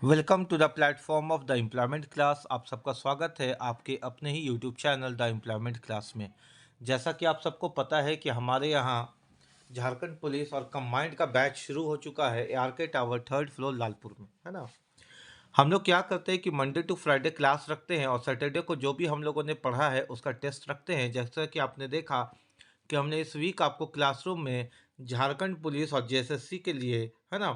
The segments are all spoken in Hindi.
Welcome to the platform of the employment class. आप सबका स्वागत है आपके अपने ही YouTube channel the employment class में। जैसा कि आप सबको पता है कि हमारे यहाँ झारखंड पुलिस और कंबाइंड का बैच शुरू हो चुका है ARK tower 3rd floor Lalpur में, है ना। हम लोग क्या करते हैं कि मंडे टू फ्राइडे क्लास रखते हैं और सैटरडे को जो भी हम लोगों ने पढ़ा है उसका टेस्ट रखते हैं। जैसा कि आपने देखा कि हमने इस वीक आपको क्लासरूम में झारखंड पुलिस और JSSC के लिए, है ना,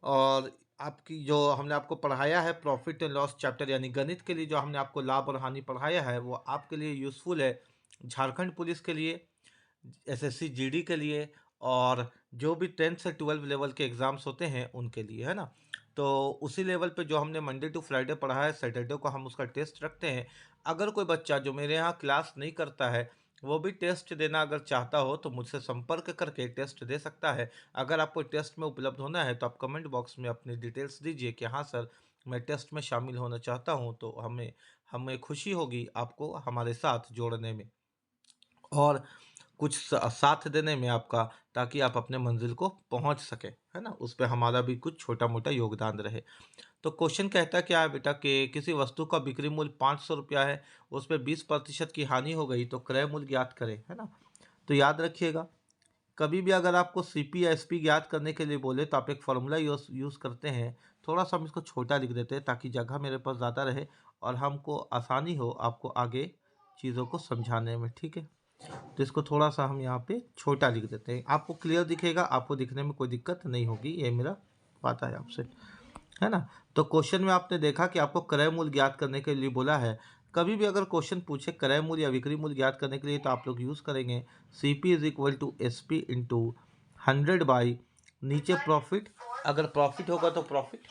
और आपकी जो हमने आपको पढ़ाया है प्रॉफिट एंड लॉस चैप्टर यानी गणित के लिए जो हमने आपको लाभ और हानि पढ़ाया है वो आपके लिए यूज़फुल है। झारखंड पुलिस के लिए, SSC GD के लिए और जो भी 10th से 12 लेवल के एग्ज़ाम्स होते हैं उनके लिए, है ना। तो उसी लेवल पे जो हमने मंडे टू फ्राइडे पढ़ा है सैटरडे को हम उसका टेस्ट रखते हैं। अगर कोई बच्चा जो मेरे यहाँ क्लास नहीं करता है वो भी टेस्ट देना अगर चाहता हो तो मुझसे संपर्क करके टेस्ट दे सकता है। अगर आपको टेस्ट में उपलब्ध होना है तो आप कमेंट बॉक्स में अपनी डिटेल्स दीजिए कि हाँ सर, मैं टेस्ट में शामिल होना चाहता हूँ, तो हमें हमें खुशी होगी आपको हमारे साथ जोड़ने में और कुछ साथ देने में आपका, ताकि आप अपने मंजिल को पहुंच सके, है ना। उस पे हमारा भी कुछ छोटा मोटा योगदान रहे। तो क्वेश्चन कहता क्या है बेटा कि किसी वस्तु का बिक्री मूल्य 500 रुपया है, उस पर 20% की हानि हो गई तो क्रय मूल्य ज्ञात करें, है ना। तो याद रखिएगा, कभी भी अगर आपको CP या SP ज्ञात करने के लिए बोले तो आप एक फॉर्मूला यूज़ करते हैं। थोड़ा सा हम इसको छोटा लिख देते हैं ताकि जगह मेरे पास ज़्यादा रहे और हमको आसानी हो आपको आगे चीज़ों को समझाने में, ठीक है। तो इसको थोड़ा सा हम यहाँ पे छोटा लिख देते हैं, आपको क्लियर दिखेगा, आपको दिखने में कोई दिक्कत नहीं होगी, ये मेरा वादा है आपसे, है ना। तो क्वेश्चन में आपने देखा कि आपको क्रय मूल्य ज्ञात करने के लिए बोला है। कभी भी अगर क्वेश्चन पूछे क्रय मूल्य या बिक्री मूल्य ज्ञात करने के लिए तो आप लोग यूज़ करेंगे CP is equal to SP into 100 by नीचे प्रॉफिट, अगर प्रॉफिट होगा तो प्रॉफिट,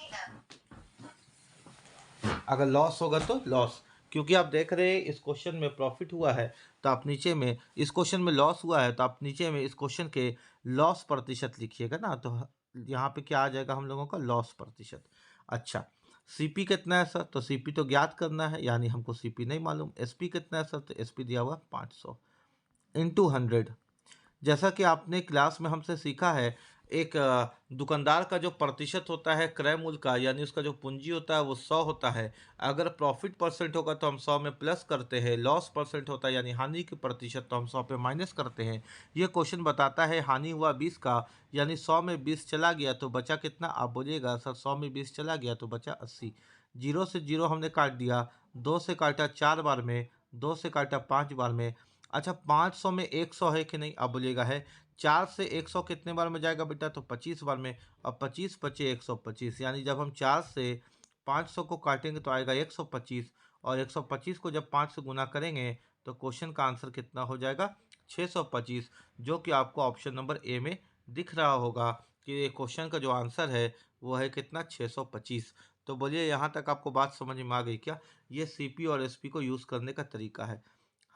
अगर लॉस होगा तो लॉस। क्योंकि आप देख रहे हैं इस क्वेश्चन में प्रॉफिट हुआ है तो आप नीचे में, इस क्वेश्चन में लॉस हुआ है तो आप नीचे में इस क्वेश्चन के लॉस प्रतिशत लिखिएगा ना। तो यहाँ पे क्या आ जाएगा हम लोगों का लॉस प्रतिशत। अच्छा, CP कितना है सर, तो CP तो ज्ञात करना है, यानी हमको CP नहीं मालूम। SP कितना है सर, तो SP दिया हुआ 500 इंटू 100। जैसा कि आपने क्लास में हमसे सीखा है, एक दुकानदार का जो प्रतिशत होता है क्रय मूल्य का, यानी उसका जो पूंजी होता है वो 100 होता है। अगर प्रॉफिट परसेंट होगा तो हम 100 में प्लस करते हैं, लॉस परसेंट होता है यानी हानि की प्रतिशत तो हम 100 पे माइनस करते हैं। ये क्वेश्चन बताता है हानि हुआ 20 का, यानी 100 में 20 चला गया तो बचा कितना, आप बोलिएगा सर 100 में 20 चला गया तो बचा 80। जीरो से जीरो हमने काट दिया, 2 से काटा 4 बार में, 2 से काटा 5 बार में। अच्छा, 500 में 100 है कि नहीं, आप बोलिएगा है। 4 से 100 कितने बार में जाएगा बेटा, तो 25 बार में। अब 25 पचे 125, यानी जब हम 4 से 500 को काटेंगे तो आएगा 125, और 125 को जब 5 से गुना करेंगे तो क्वेश्चन का आंसर कितना हो जाएगा, 625, जो कि आपको ऑप्शन नंबर ए में दिख रहा होगा कि क्वेश्चन का जो आंसर है वो है कितना, 625। तो बोलिए यहाँ तक आपको बात समझ में आ गई क्या। ये CP और SP को यूज़ करने का तरीका है।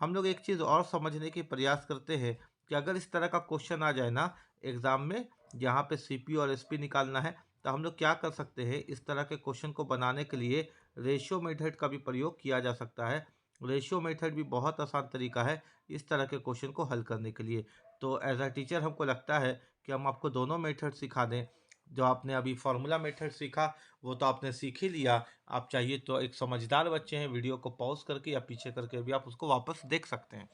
हम लोग एक चीज़ और समझने की प्रयास करते हैं कि अगर इस तरह का क्वेश्चन आ जाए ना एग्ज़ाम में, जहाँ पे CP और SP निकालना है, तो हम लोग क्या कर सकते हैं, इस तरह के क्वेश्चन को बनाने के लिए रेशियो मेथड का भी प्रयोग किया जा सकता है। रेशियो मेथड भी बहुत आसान तरीका है इस तरह के क्वेश्चन को हल करने के लिए। तो एज अ टीचर हमको लगता है कि हम आपको दोनों मेथड सिखा दें। जो आपने अभी फार्मूला मेथड सीखा वो तो आपने सीख ही लिया। आप चाहिए तो, एक समझदार बच्चे हैं, वीडियो को पॉज करके या पीछे करके भी आप उसको वापस देख सकते हैं।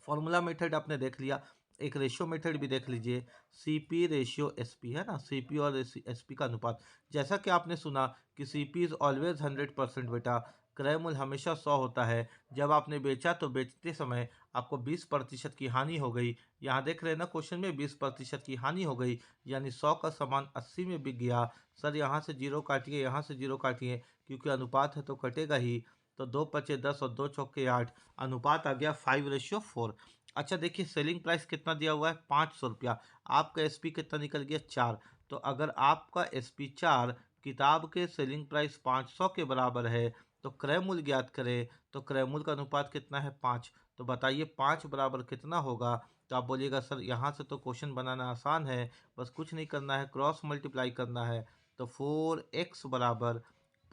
फॉर्मूला मेथड आपने देख लिया, एक रेशियो मेथड भी देख लीजिए, CP रेशियो SP, है ना, CP और SP का अनुपात। जैसा कि आपने सुना कि CP इज ऑलवेज 100% बेटा, क्रय मूल्य हमेशा 100 होता है। जब आपने बेचा तो बेचते समय आपको 20% की हानि हो गई। यहाँ देख रहे हैं ना क्वेश्चन में 20% की हानि हो गई, यानी 100 का सामान 80 में बिक गया। सर यहाँ से जीरो काटिए, यहाँ से जीरो काटिए, क्योंकि अनुपात है तो कटेगा ही। तो 2 पचे 10 और 2 चौके 8, अनुपात आ गया 5:4। अच्छा देखिए, सेलिंग प्राइस कितना दिया हुआ है, 500 रुपया। आपका SP कितना निकल गया, 4। तो अगर आपका SP 4, किताब के सेलिंग प्राइस 500 के बराबर है, तो क्रय मूल्य ज्ञात करें। तो क्रय मूल्य का अनुपात कितना है, 5। तो बताइए 5 बराबर कितना होगा। तो आप बोलिएगा सर यहाँ से तो क्वेश्चन बनाना आसान है, बस कुछ नहीं करना है, क्रॉस मल्टीप्लाई करना है। तो 4x बराबर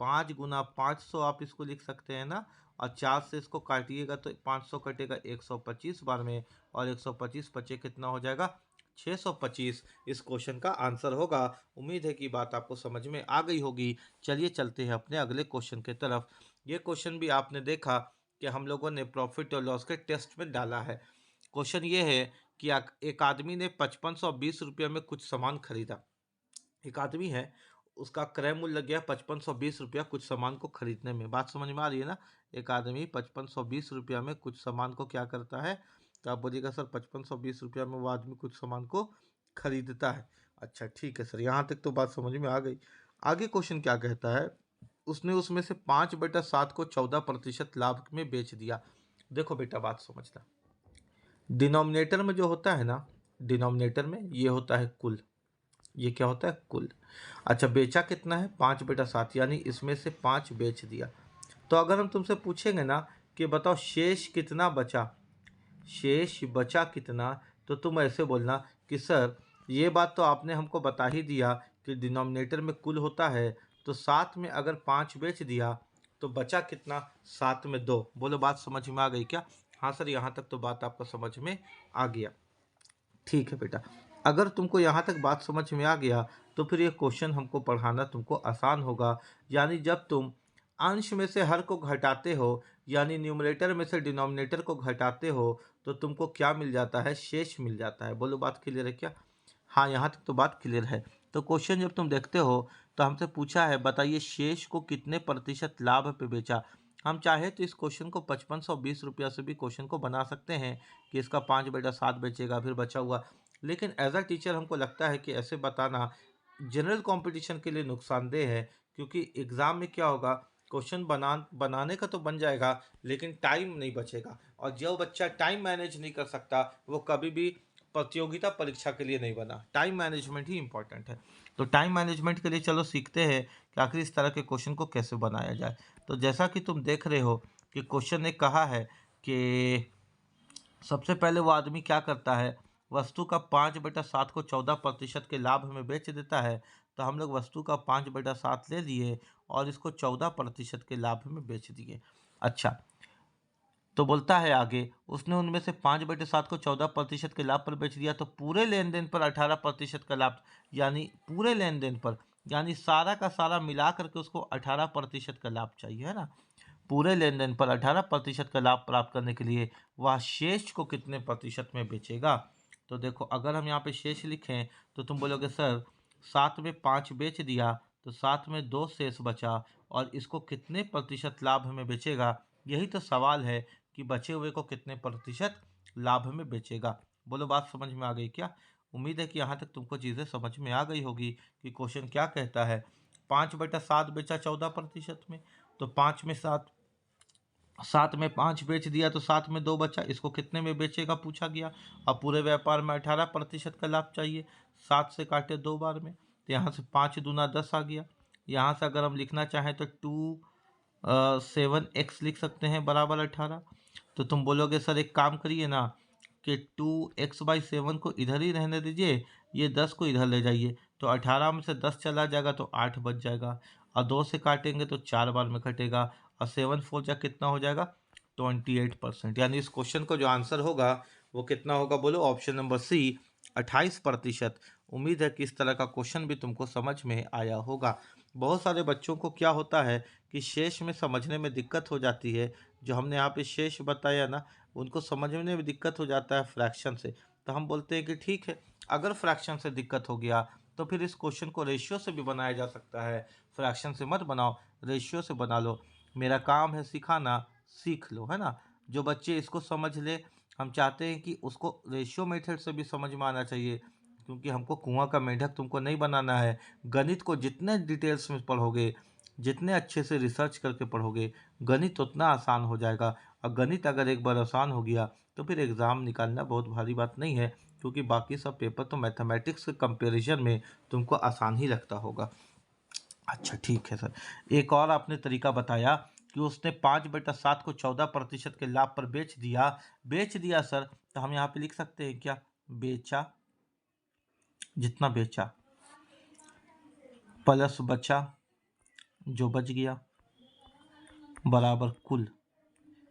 5 गुना 500, आप इसको लिख सकते हैं ना। और 4 से इसको काटिएगा तो 500 कटेगा 125 बार में, और 125 पचे कितना हो जाएगा, 625 इस क्वेश्चन का आंसर होगा। उम्मीद है कि बात आपको समझ में आ गई होगी। चलिए चलते हैं अपने अगले क्वेश्चन के तरफ। ये क्वेश्चन भी आपने देखा कि हम लोगों ने प्रॉफिट और लॉस के टेस्ट में डाला है। क्वेश्चन ये है कि एक आदमी ने 5520 रुपये में कुछ सामान खरीदा। एक आदमी है, उसका क्रय मूल्य लग गया 5520 रुपया कुछ सामान को खरीदने में। बात समझ में आ रही है ना? एक आदमी 5520 रुपया में कुछ सामान को क्या करता है? तो आप बोलिएगा सर 5520 रुपया में वो आदमी कुछ सामान को खरीदता है। अच्छा ठीक है सर, यहाँ तक तो बात समझ में आ गई। आगे क्वेश्चन क्या कहता है? उसने उसमें से 5/7 को 14% लाभ में बेच दिया। देखो बेटा बात समझना, डिनोमिनेटर में जो होता है ना, डिनोमिनेटर में ये होता है कुल। ये क्या होता है? कुल। अच्छा बेचा कितना है? 5/7, यानी इसमें से 5 बेच दिया। तो अगर हम तुमसे पूछेंगे ना कि बताओ शेष कितना बचा, शेष बचा कितना, तो तुम ऐसे बोलना कि सर ये बात तो आपने हमको बता ही दिया कि डिनोमिनेटर में कुल होता है, तो 7 में अगर 5 बेच दिया तो बचा कितना? 7 में 2। बोलो बात समझ में आ गई क्या? हाँ सर, यहाँ तक तो बात आपको समझ में आ गया। ठीक है बेटा, अगर तुमको यहाँ तक बात समझ में आ गया तो फिर ये क्वेश्चन हमको पढ़ाना तुमको आसान होगा। यानी जब तुम अंश में से हर को घटाते हो, यानी न्यूमरेटर में से डिनोमिनेटर को घटाते हो, तो तुमको क्या मिल जाता है? शेष मिल जाता है। बोलो बात क्लियर है क्या? हाँ, यहाँ तक तो बात क्लियर है। तो क्वेश्चन जब तुम देखते हो तो हमसे पूछा है बताइए शेष को कितने प्रतिशत लाभ पे बेचा। हम चाहे तो इस क्वेश्चन को 5520 रुपया से भी क्वेश्चन को बना सकते हैं कि इसका 5/7 बेचेगा फिर बचा हुआ, लेकिन एज अ टीचर हमको लगता है कि ऐसे बताना जनरल कंपटीशन के लिए नुकसानदेह है, क्योंकि एग्जाम में क्या होगा, क्वेश्चन बनाने का तो बन जाएगा लेकिन टाइम नहीं बचेगा, और जो बच्चा टाइम मैनेज नहीं कर सकता वो कभी भी प्रतियोगिता परीक्षा के लिए नहीं बना। टाइम मैनेजमेंट ही इंपॉर्टेंट है। तो टाइम मैनेजमेंट के लिए चलो सीखते हैं कि आखिर इस तरह के क्वेश्चन को कैसे बनाया जाए। तो जैसा कि तुम देख रहे हो कि क्वेश्चन ने कहा है कि सबसे पहले वो आदमी क्या करता है, वस्तु का 5/7 को 14% के लाभ में बेच देता है। तो हम लोग वस्तु का 5/7 ले लिए और इसको 14% के लाभ में बेच दिए। अच्छा, तो बोलता है आगे, उसने उनमें से 5/7 को 14% के लाभ पर बेच दिया, तो पूरे लेन देन पर 18% का लाभ, यानी पूरे लेन देन पर, यानी सारा का सारा मिला करके उसको 18% का लाभ चाहिए, है ना? पूरे लेन देन पर 18% का लाभ प्राप्त करने के लिए वह शेष को कितने प्रतिशत में बेचेगा? तो देखो अगर हम यहाँ पे शेष लिखें तो तुम बोलोगे सर 7 में 5 बेच दिया तो 7 में 2 शेष बचा, और इसको कितने प्रतिशत लाभ में बेचेगा? यही तो सवाल है कि बचे हुए को कितने प्रतिशत लाभ में बेचेगा। बोलो बात समझ में आ गई क्या? उम्मीद है कि यहाँ तक तुमको चीज़ें समझ में आ गई होगी कि क्वेश्चन क्या कहता है। 5/7 बेचा 14% में, तो 5 में 7, 7 में 5 बेच दिया तो 7 में 2 बचा, इसको कितने में बेचेगा पूछा गया। अब पूरे व्यापार में 18% का लाभ चाहिए, 7 से काटे 2 बार में, तो यहाँ से 5 दूना 10 आ गया। यहाँ से अगर हम लिखना चाहें तो 7x लिख सकते हैं बराबर 18। तो तुम बोलोगे सर एक काम करिए ना कि 2x/7 को इधर ही रहने दीजिए, ये 10 को इधर ले जाइए, तो 18 में से 10 चला जाएगा तो 8 बच जाएगा, और 2 से काटेंगे तो 4 बार में कटेगा, और 7 4 जा कितना हो जाएगा? 28%। यानी इस क्वेश्चन को जो आंसर होगा वो कितना होगा? बोलो ऑप्शन नंबर सी, 28%। उम्मीद है कि इस तरह का क्वेश्चन भी तुमको समझ में आया होगा। बहुत सारे बच्चों को क्या होता है कि शेष में समझने में दिक्कत हो जाती है। जो हमने यहाँ पे शेष बताया ना, उनको समझने में दिक्कत हो जाता है फ्रैक्शन से। तो हम बोलते हैं कि ठीक है, अगर फ्रैक्शन से दिक्कत हो गया तो फिर इस क्वेश्चन को रेशियो से भी बनाया जा सकता है। फ्रैक्शन से मत बनाओ, रेशियो से बना लो। मेरा काम है सिखाना, सीख लो, है ना? जो बच्चे इसको समझ ले, हम चाहते हैं कि उसको रेशियो मेथड से भी समझ में आना चाहिए, क्योंकि हमको कुआं का मेंढक तुमको नहीं बनाना है। गणित को जितने डिटेल्स में पढ़ोगे, जितने अच्छे से रिसर्च करके पढ़ोगे, गणित उतना आसान हो जाएगा। और गणित अगर एक बार आसान हो गया तो फिर एग्ज़ाम निकालना बहुत भारी बात नहीं है, क्योंकि बाकी सब पेपर तो मैथमेटिक्स के कंपैरिजन में तुमको आसान ही लगता होगा। अच्छा ठीक है सर, एक और आपने तरीका बताया कि उसने 5/7 को 14% के लाभ पर बेच दिया सर, तो हम यहाँ पे लिख सकते हैं क्या? बेचा, जितना बेचा प्लस बचा जो बच गया बराबर कुल,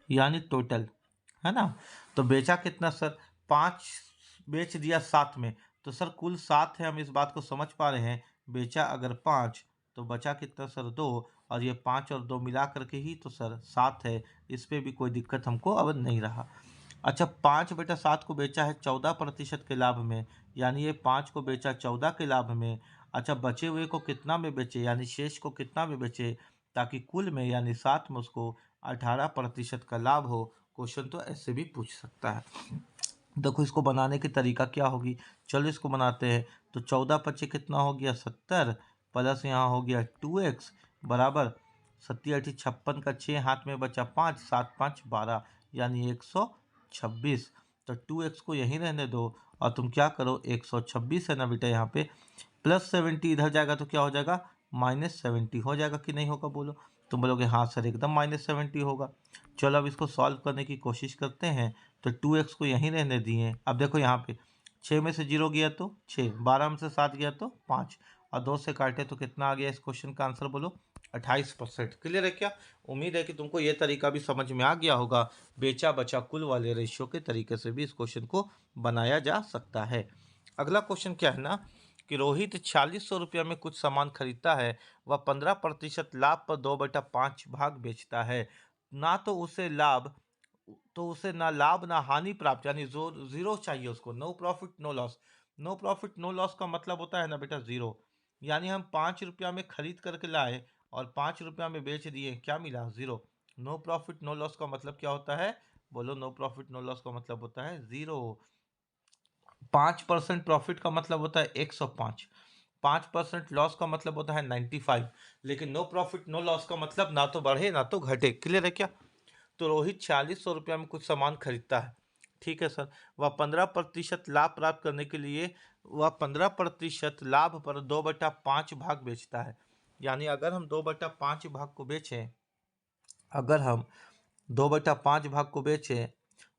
यानी टोटल, है ना? तो बेचा कितना सर? 5 बेच दिया 7 में, तो सर कुल 7 है, हम इस बात को समझ पा रहे हैं। बेचा अगर 5 तो बचा कितना सर 2, और ये 5 और 2 मिला करके ही तो सर 7 है। इस पे भी कोई दिक्कत हमको अब नहीं रहा। अच्छा, 5/7 को बेचा है 14% के लाभ में, यानी ये 5 को बेचा 14 के लाभ में। अच्छा, बचे हुए को कितना में बेचे, यानी शेष को कितना में बेचे, ताकि कुल में यानी 7 में उसको 18% का लाभ हो। क्वेश्चन तो ऐसे भी पूछ सकता है। देखो इसको बनाने की तरीका क्या होगी, चलो इसको बनाते हैं। तो 14 × 5 कितना हो गया 70, प्लस यहाँ हो गया 2x बराबर 70×8 = 56 का 6 हाथ में बचा 5, 7×5 = 12 यानी 126। तो 2x को यहीं रहने दो और तुम क्या करो, 126 है ना बेटा, यहाँ पे +70 इधर जाएगा तो क्या हो जाएगा, -70 हो जाएगा कि नहीं होगा, बोलो। तुम बोलोगे हाँ सर एकदम -70 होगा। चलो अब इसको सॉल्व करने की कोशिश करते हैं। तो 2x को यहीं रहने दिए। अब देखो यहाँ पे 6 में से 0 गया तो 6, 12 में से 7 गया तो 5, और 2 से काटे तो कितना आ गया इस क्वेश्चन का आंसर, बोलो 28%। क्लियर है क्या? उम्मीद है कि तुमको ये तरीका भी समझ में आ गया होगा। बेचा बचा कुल वाले रेशियो के तरीके से भी इस क्वेश्चन को बनाया जा सकता है। अगला क्वेश्चन क्या है ना कि रोहित 4600 रुपया में कुछ सामान खरीदता है। वह 15% लाभ पर 2/5 भाग बेचता है। ना तो उसे ना लाभ ना हानि प्राप्त, यानी जो जीरो चाहिए उसको, no profit no loss. No profit no loss का मतलब होता है ना बेटा जीरो, यानी हम 5 रुपया में खरीद करके लाए और 5 रुपया में बेच दिए, क्या मिला, zero. No profit no loss का मतलब क्या होता है, बोलो। नो प्रॉफिट नो लॉस का मतलब होता है जीरो। 5% प्रॉफिट का मतलब होता है 105, 5% लॉस का मतलब होता है 95। लेकिन नो प्रॉफिट नो लॉस का मतलब ना तो बढ़े ना तो घटे। क्लियर है क्या? तो रोहित 4600 रुपया में कुछ सामान खरीदता है, ठीक है सर। वह 15% लाभ प्राप्त करने के लिए वह 15% लाभ पर 2/5 भाग बेचता है। यानी अगर हम 2/5 भाग को बेचें, अगर हम 2/5 भाग को बेचें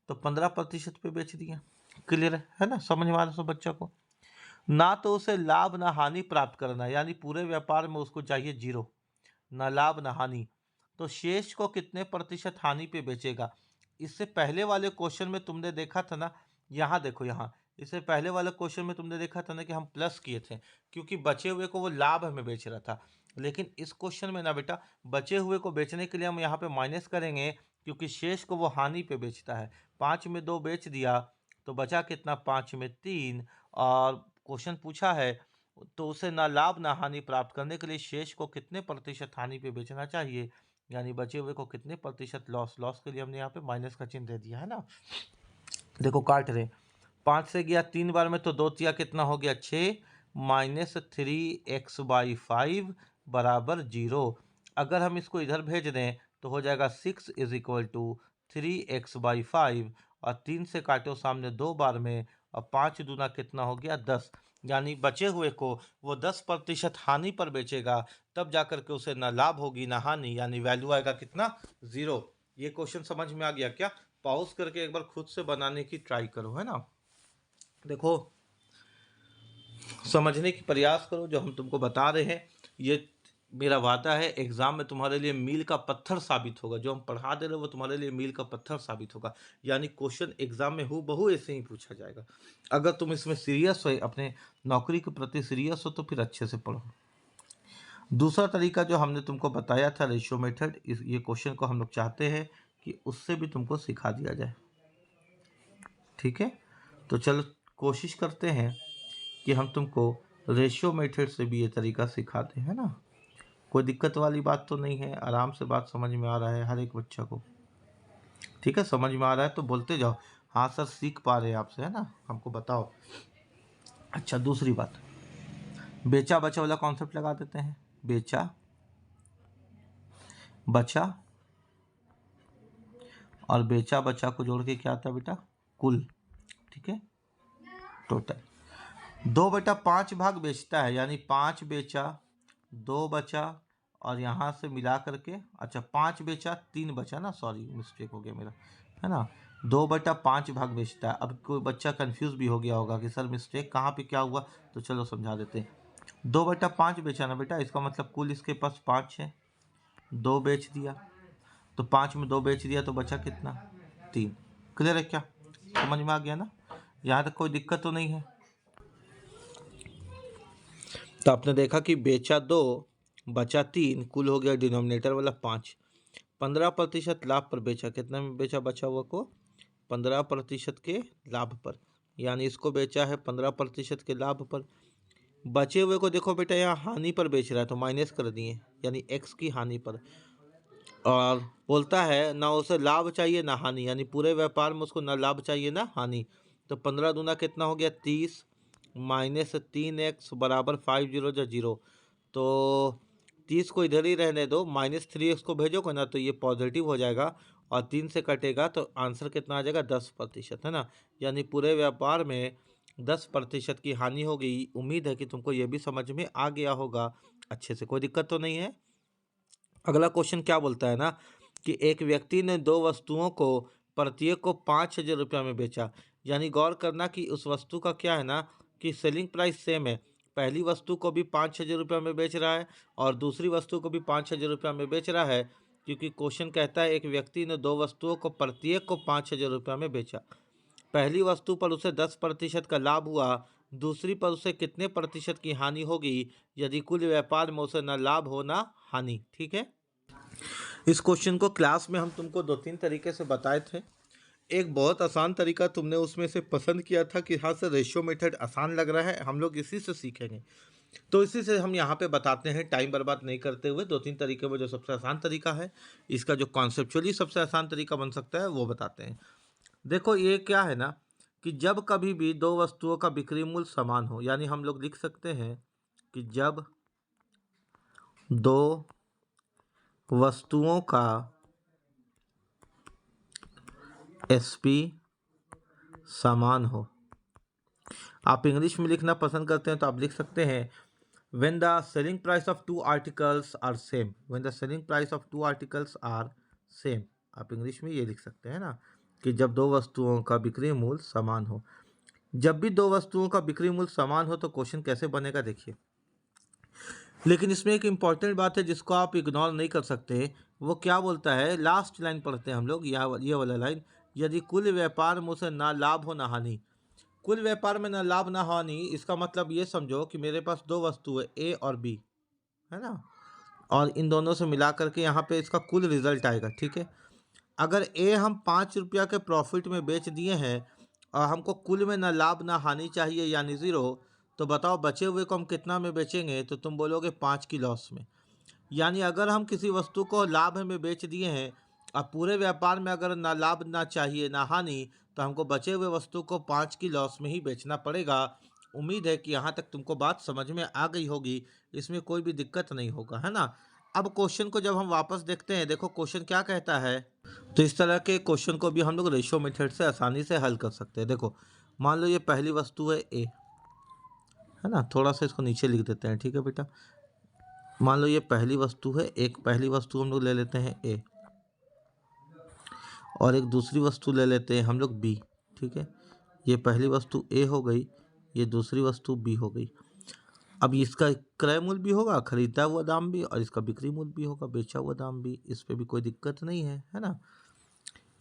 तो 15% पे बेच दिए। क्लियर है ना, समझ में आ रहा सब बच्चा को? ना तो उसे लाभ ना हानि प्राप्त करना, यानी पूरे व्यापार में उसको चाहिए जीरो, ना लाभ ना हानि। तो शेष को कितने प्रतिशत हानि पे बेचेगा? इससे पहले वाले क्वेश्चन में तुमने देखा था ना, यहाँ देखो, यहाँ इससे पहले वाले क्वेश्चन में तुमने देखा था ना कि हम प्लस किए थे, क्योंकि बचे हुए को वो लाभ हमें बेच रहा था। लेकिन इस क्वेश्चन में ना बेटा, बचे हुए को बेचने के लिए हम यहाँ पे माइनस करेंगे, क्योंकि शेष को वो हानि पे बेचता है। 5 में 2 बेच दिया तो बचा कितना, 5 में 3। और क्वेश्चन पूछा है तो उसे ना लाभ ना हानि प्राप्त करने के लिए शेष को कितने प्रतिशत हानि पे बेचना चाहिए, यानी बचे हुए को कितने प्रतिशत लॉस। लॉस के लिए हमने यहाँ पे माइनस का चिन्ह दे दिया है ना। देखो काट रहे, 5 से गया 3 बार में तो 2 तिया कितना हो गया 6, -3x/5 बराबर 0। अगर हम इसको इधर भेज दें तो हो जाएगा 6 = 3x/5, और 3 से काटो सामने 2 बार में, और 5 दूना कितना हो गया 10। यानी बचे हुए को वो 10% हानि पर बेचेगा, तब जाकर के उसे ना लाभ होगी ना हानि, यानी वैल्यू आएगा कितना, 0। ये क्वेश्चन समझ में आ गया क्या? पॉज करके एक बार खुद से बनाने की ट्राई करो, है ना। देखो समझने की प्रयास करो, जो हम तुमको बता रहे हैं ये मेरा वादा है एग्जाम में तुम्हारे लिए मील का पत्थर साबित होगा। जो हम पढ़ा दे रहे हो वो तुम्हारे लिए मील का पत्थर साबित होगा, यानी क्वेश्चन एग्जाम में हूबहू ऐसे ही पूछा जाएगा। अगर तुम इसमें सीरियस हो, अपने नौकरी के प्रति सीरियस हो, तो फिर अच्छे से पढ़ो। दूसरा तरीका जो हमने तुमको बताया था रेशियो मेथड, ये क्वेश्चन को हम लोग चाहते हैं कि उससे भी तुमको सिखा दिया जाए, ठीक है। तो चलो कोशिश करते हैं कि हम तुमको रेशियो मेथड से भी ये तरीका सिखाते हैं ना। कोई दिक्कत वाली बात तो नहीं है, आराम से बात समझ में आ रहा है हर एक बच्चा को, ठीक है। समझ में आ रहा है तो बोलते जाओ, हाँ सर सीख पा रहे हैं आपसे, है ना, हमको बताओ। अच्छा दूसरी बात, बेचा बचा वाला कॉन्सेप्ट लगा देते हैं। बेचा बचा, और बेचा बचा को जोड़ के क्या आता है बेटा, कुल, ठीक है, टोटल। 2/5 भाग बेचता है, यानी 5 बेचा 2 बचा, और यहाँ से मिला करके, अच्छा 5 बेचा 3 बचा ना, सॉरी मिस्टेक हो गया मेरा, है ना। 2/5 भाग बेचता है। अब कोई बच्चा कंफ्यूज भी हो गया होगा कि सर मिस्टेक कहाँ पे क्या हुआ, तो चलो समझा देते हैं। 2/5 बेचा ना बेटा, इसका मतलब कुल इसके पास 5 है, 2 बेच दिया, तो 5 में 2 बेच दिया तो बचा कितना, 3। क्लियर है क्या? समझ में आ गया ना? यहाँ तक कोई दिक्कत तो नहीं है? तो आपने देखा कि बेचा 2 बचा 3, कुल हो गया डिनोमिनेटर वाला 5। 15% लाभ पर बेचा, कितना में बेचा बचा हुआ को? 15% के लाभ पर, यानी इसको बेचा है 15% के लाभ पर। बचे हुए को देखो बेटा यहाँ हानि पर बेच रहा है तो माइनस कर दिए, यानी एक्स की हानि पर। और बोलता है ना उसे लाभ चाहिए ना हानि, यानी पूरे व्यापार में उसको ना लाभ चाहिए ना हानि। तो 15 दूना कितना हो गया 30, माइनस 3x बराबर 5 0 0। तो 30 को इधर ही रहने दो, -3x को भेजोगे ना तो ये पॉजिटिव हो जाएगा और 3 से कटेगा तो आंसर कितना आ जाएगा 10%, है ना। यानी पूरे व्यापार में 10% की हानि हो गई। उम्मीद है कि तुमको ये भी समझ में आ गया होगा अच्छे से, कोई दिक्कत तो नहीं है। अगला क्वेश्चन क्या बोलता है ना कि एक व्यक्ति ने 2 वस्तुओं को प्रत्येक को 5,000 रुपया में बेचा। यानी गौर करना कि उस वस्तु का क्या है ना कि सेलिंग प्राइस सेम है। पहली वस्तु को भी 5,000 रुपया में बेच रहा है और दूसरी वस्तु को भी 5,000 रुपया में बेच रहा है, क्योंकि क्वेश्चन कहता है एक व्यक्ति ने 2 वस्तुओं को प्रत्येक को 5,000 रुपया में बेचा। पहली वस्तु पर उसे 10% का लाभ हुआ, दूसरी पर उसे कितने प्रतिशत की हानि होगी यदि कुल व्यापार में उसे न लाभ हो न हानि। ठीक है, इस क्वेश्चन को क्लास में हम तुमको 2-3 तरीके से बताए थे। एक बहुत आसान तरीका तुमने उसमें से पसंद किया था कि हाँ सर रेशियो मेथड आसान लग रहा है, हम लोग इसी से सीखेंगे। तो इसी से हम यहाँ पे बताते हैं, टाइम बर्बाद नहीं करते हुए 2-3 तरीके में जो सबसे आसान तरीका है, इसका जो कॉन्सेप्चुअली सबसे आसान तरीका बन सकता है वो बताते हैं। देखो ये क्या है ना कि जब कभी भी 2 वस्तुओं का बिक्री मूल्य समान हो, यानी हम लोग लिख सकते हैं कि जब 2 वस्तुओं का एसपी समान हो। आप इंग्लिश में लिखना पसंद करते हैं तो आप लिख सकते हैं when the selling price of two articles are same, when the selling price of two articles are same। आप इंग्लिश में ये लिख सकते हैं ना कि जब 2 वस्तुओं का बिक्री मूल्य समान हो। जब भी 2 वस्तुओं का बिक्री मूल्य समान हो तो क्वेश्चन कैसे बनेगा देखिए। लेकिन इसमें एक इम्पॉर्टेंट बात है जिसको आप इग्नोर नहीं कर सकते। वो क्या बोलता है, लास्ट लाइन पढ़ते हैं हम लोग, ये वाला लाइन, यदि कुल व्यापार में उसे ना लाभ हो ना हानि। कुल व्यापार में ना लाभ ना हानि, इसका मतलब ये समझो कि मेरे पास 2 वस्तु है ए और बी, है ना, और इन दोनों से मिला करके यहाँ पे इसका कुल रिजल्ट आएगा। ठीक है, अगर ए हम 5 रुपया के प्रॉफिट में बेच दिए हैं और हमको कुल में ना लाभ ना हानि चाहिए यानी ज़ीरो, तो बताओ बचे हुए को हम कितना में बेचेंगे? तो तुम बोलोगे 5 की लॉस में। यानी अगर हम किसी वस्तु को लाभ में बेच दिए हैं और पूरे व्यापार में अगर ना लाभ ना चाहिए ना हानि, तो हमको बचे हुए वस्तु को 5 की लॉस में ही बेचना पड़ेगा। उम्मीद है कि यहाँ तक तुमको बात समझ में आ गई होगी, इसमें कोई भी दिक्कत नहीं होगा, है ना। अब क्वेश्चन को जब हम वापस देखते हैं, देखो क्वेश्चन क्या कहता है। तो इस तरह के क्वेश्चन को भी हम लोग रेशियो मेथड से आसानी से हल कर सकते हैं। देखो मान लो ये पहली वस्तु है ए, है ना, थोड़ा सा इसको नीचे लिख देते हैं। ठीक है बेटा, मान लो ये पहली वस्तु है, एक पहली वस्तु हम लोग ले लेते हैं ए और एक दूसरी वस्तु ले लेते हैं हम लोग बी। ठीक है, ये पहली वस्तु ए हो गई, ये दूसरी वस्तु बी हो गई। अब इसका क्रय मूल्य भी होगा, खरीदा हुआ दाम भी, और इसका बिक्री मूल्य भी होगा, बेचा हुआ दाम भी। इस पे भी कोई दिक्कत नहीं है ना।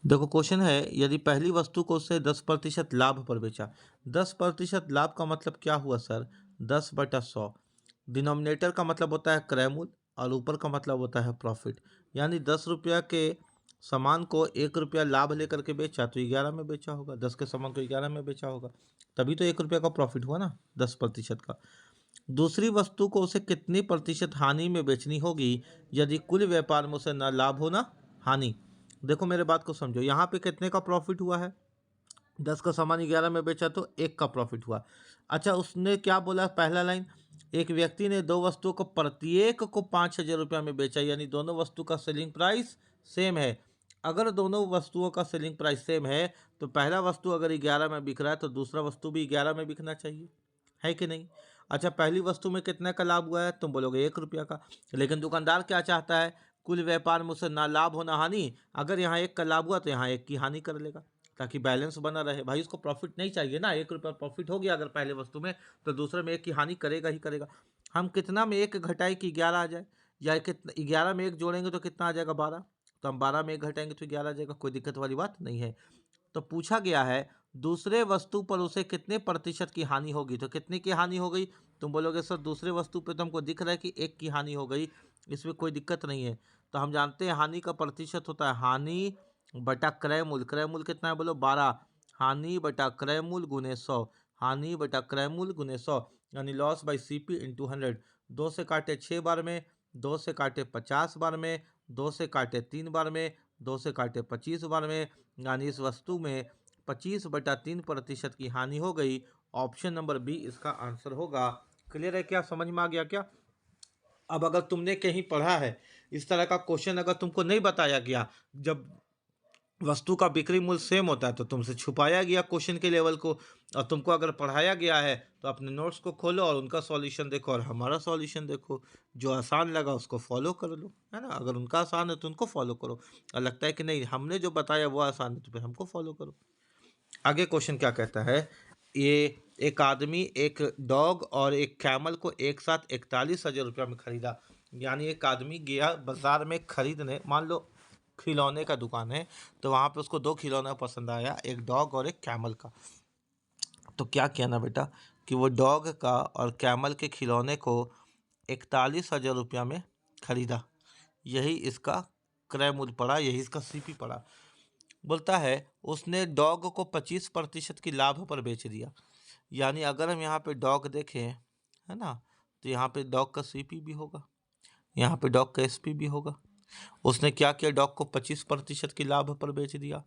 देखो क्वेश्चन है यदि पहली वस्तु को उससे 10% लाभ पर बेचा। 10% लाभ का मतलब क्या हुआ सर? 10/100। डिनोमिनेटर का मतलब होता है क्रय मूल्य और ऊपर का मतलब होता है प्रॉफिट। यानी 10 रुपया के सामान को 1 रुपया लाभ लेकर के बेचा तो 11 में बेचा होगा, 10 के सामान को 11 में बेचा होगा, तभी तो 1 रुपया का प्रॉफिट हुआ ना, 10% का। दूसरी वस्तु को उसे कितनी प्रतिशत हानि में बेचनी होगी यदि कुल व्यापार में उसे ना लाभ हो ना हानि। देखो मेरे बात को समझो, यहाँ पे कितने का प्रॉफिट हुआ है? 10 का सामान 11 में बेचा तो 1 का प्रॉफिट हुआ। अच्छा, उसने क्या बोला पहला लाइन, एक व्यक्ति ने 2 वस्तुओं को प्रत्येक को 5,000 रुपया में बेचा, यानी दोनों वस्तु का सेलिंग प्राइस सेम है। अगर दोनों वस्तुओं का सेलिंग प्राइस सेम है तो पहला वस्तु अगर 11 में बिक रहा है तो दूसरा वस्तु भी 11 में बिकना चाहिए, है कि नहीं। अच्छा, पहली वस्तु में कितने का लाभ हुआ है? तुम बोलोगे 1 रुपया का, लेकिन दुकानदार क्या चाहता है? कुल व्यापार में उसे ना लाभ हो ना हानि। अगर यहाँ 1 का लाभ हुआ तो यहाँ 1 की हानि कर लेगा ताकि बैलेंस बना रहे। भाई उसको प्रॉफिट नहीं चाहिए ना, 1 रुपया प्रॉफिट हो गया अगर पहले वस्तु में तो दूसरे में 1 की हानि करेगा ही करेगा। हम कितना में 1 घटाए कि 11 आ जाए, या कितना 11 में 1 जोड़ेंगे तो कितना आ जाएगा 12, तो हम 12 में 1 घटाएंगे तो 11 आ जाएगा, कोई दिक्कत वाली बात नहीं है। तो पूछा गया है दूसरे वस्तु पर उसे कितने प्रतिशत की हानि होगी, तो कितने की हानि हो गई? तुम बोलोगे सर दूसरे वस्तु पे तो हमको दिख रहा है कि 1 की हानि हो गई, इसमें कोई दिक्कत नहीं है। तो हम जानते हैं हानि का प्रतिशत होता है हानि बटा क्रय मूल्य। क्रय मूल्य कितना है बोलो 12, हानि बटा क्रय मूल्य गुने 100, हानि बटा क्रय मूल्य गुने 100, यानी लॉस बाई CP इंटू 100। 2 से काटे 6 बार में, 2 से काटे 50 बार में, 2 से काटे 3 बार में, 2 से काटे 25 बार में, यानी इस वस्तु में 25/3% की हानि हो गई। ऑप्शन नंबर बी इसका आंसर होगा। क्लियर है क्या, समझ में आ गया क्या? अब अगर तुमने कहीं पढ़ा है इस तरह का क्वेश्चन, अगर तुमको नहीं बताया गया, जब वस्तु का बिक्री मूल्य सेम होता है तो तुमसे छुपाया गया क्वेश्चन के लेवल को, और तुमको अगर पढ़ाया गया है तो अपने नोट्स को खोलो और उनका सॉल्यूशन देखो और हमारा सॉल्यूशन देखो। जो आसान लगा उसको फॉलो कर लो, है ना। अगर उनका आसान है तो उनको फॉलो करो, और लगता है कि नहीं हमने जो बताया वो आसान है तो फिर हमको फॉलो करो। आगे क्वेश्चन क्या कहता है, ये एक आदमी एक डॉग और एक कैमल को एक साथ 41,000 रुपया में खरीदा। यानी एक आदमी गया बाजार में खरीदने, मान लो खिलौने का दुकान है, तो वहाँ पे उसको 2 खिलौना पसंद आया, एक डॉग और एक कैमल का। तो क्या किया ना बेटा कि वो डॉग का और कैमल के खिलौने को 41,000 रुपया में खरीदा। यही इसका क्रय मूल्य पड़ा, यही इसका CP पड़ा। बोलता है उसने डॉग को 25% की लाभ पर बेच दिया। यानी अगर हम यहाँ पे डॉग देखें, है ना, तो यहाँ पे डॉग का CP भी होगा, यहाँ पे डॉग का SP भी होगा। उसने क्या किया, डॉग को 25% की लाभ पर बेच दिया।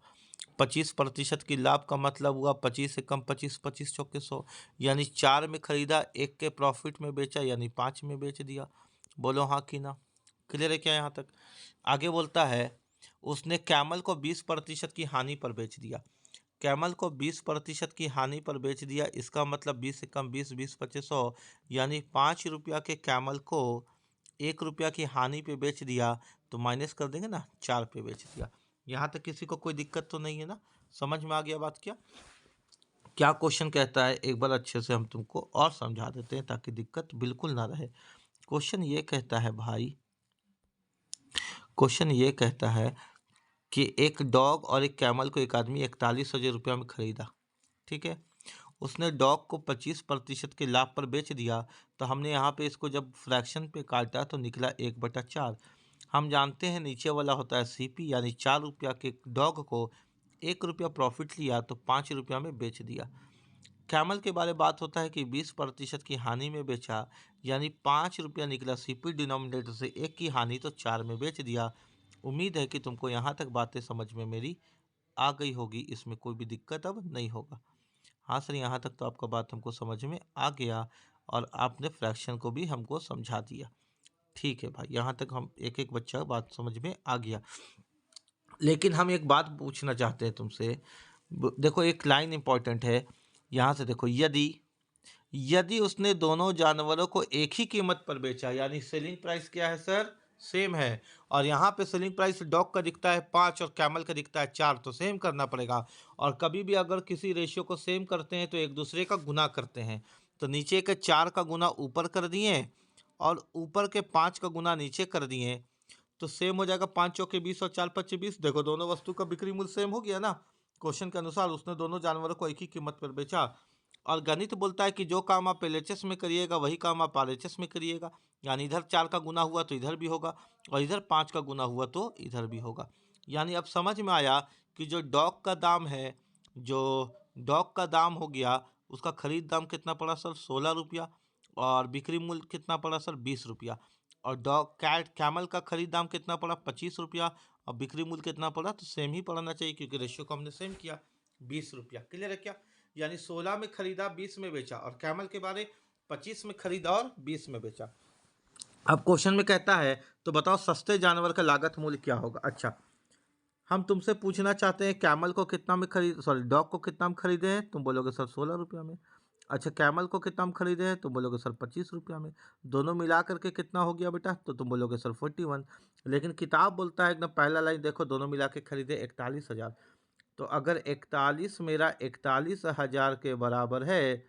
25% की लाभ का मतलब हुआ 25 से कम 25, 25 चौके 100, यानी 4 में खरीदा, 1 के प्रॉफिट में बेचा, यानी 5 में बेच दिया। बोलो हाँ कि ना। क्लियर है क्या यहाँ तक? आगे बोलता है उसने कैमल को 20% की हानि पर बेच दिया। कैमल को 20% की हानि पर बेच दिया, इसका मतलब 20 से कम 20, 20 25 100, यानी 5 रुपया के कैमल को 1 रुपया की हानि पे बेच दिया, तो माइनस कर देंगे ना, 4 पे बेच दिया। यहाँ तक किसी को कोई दिक्कत तो नहीं है ना, समझ में आ गया बात? क्या क्या क्वेश्चन कहता है एक बार अच्छे से हम तुमको और समझा देते हैं ताकि दिक्कत बिल्कुल ना रहे। क्वेश्चन ये कहता है भाई, क्वेश्चन ये कहता है कि एक डॉग और एक कैमल को एक आदमी 41,000 रुपया में खरीदा, ठीक है। उसने डॉग को 25% के लाभ पर बेच दिया। तो हमने यहाँ पे इसको जब फ्रैक्शन पे काटा तो निकला 1/4। हम जानते हैं नीचे वाला होता है CP, यानी 4 रुपया के डॉग को 1 रुपया प्रॉफिट लिया तो 5 रुपया में बेच दिया। कैमल के बारे में बात होता है कि 20% की हानि में बेचा, यानी 5 रुपया निकला CP, डिनोमिनेटर से 1 की हानि तो 4 में बेच दिया। उम्मीद है कि तुमको यहाँ तक बातें समझ में मेरी आ गई होगी, इसमें कोई भी दिक्कत अब नहीं होगा। हाँ सर, यहाँ तक तो आपका बात हमको समझ में आ गया और आपने फ्रैक्शन को भी हमको समझा दिया। ठीक है भाई, यहाँ तक हम एक एक बच्चा बात समझ में आ गया। लेकिन हम एक बात पूछना चाहते हैं तुमसे। देखो एक लाइन इंपॉर्टेंट है, यहाँ से देखो, यदि यदि उसने दोनों जानवरों को एक ही कीमत पर बेचा, यानी सेलिंग प्राइस क्या है सर, सेम है, और यहाँ पे सेलिंग प्राइस डॉग का दिखता है 5 और कैमल का दिखता है 4, तो सेम करना पड़ेगा। और कभी भी अगर किसी रेशियो को सेम करते हैं तो एक दूसरे का गुना करते हैं। तो नीचे के 4 का गुना ऊपर कर दिए और ऊपर के 5 का गुना नीचे कर दिए, तो सेम हो जाएगा। 5 चौके 20 और 4 पच्चे 20। देखो दोनों वस्तु का बिक्री मूल्य सेम हो गया ना। क्वेश्चन के अनुसार उसने दोनों जानवरों को एक ही कीमत पर बेचा। और गणित बोलता है कि जो काम आप LHS में करिएगा वही काम आप RHS में करिएगा। यानी इधर 4 का गुना हुआ तो इधर भी होगा, और इधर 5 का गुना हुआ तो इधर भी होगा। यानी अब समझ में आया कि जो डॉग का दाम है, जो डॉग का दाम हो गया, उसका खरीद दाम कितना पड़ा सर, 16 रुपया, और बिक्री मूल्य कितना पड़ा सर, 20 रुपया। और डॉग कैमल का खरीद दाम कितना पड़ा, 25 रुपया, और बिक्री मूल्य कितना पड़ा, तो सेम ही पड़ना चाहिए क्योंकि रेशियो को हमने सेम किया, 20 रुपया। क्लियर है क्या? यानी 16 में खरीदा 20 में बेचा, और कैमल के बारे 25 में खरीदा और 20 में बेचा। अब क्वेश्चन में कहता है तो बताओ सस्ते जानवर का लागत मूल्य क्या होगा। अच्छा, हम तुमसे पूछना चाहते हैं कैमल को कितना में खरीद, सॉरी डॉग को कितना में खरीदे हैं, तुम बोलोगे सर 16 रुपया में। अच्छा, कैमल को कितना में खरीदे हैं, तुम बोलोगे सर 25 रुपया में। दोनों मिला करके कितना हो गया बेटा, तो तुम बोलोगे सर 41। लेकिन किताब बोलता है एकदम पहला लाइन देखो, दोनों मिला के खरीदे 41,000। तो अगर 41 मेरा 41,000 के बराबर है,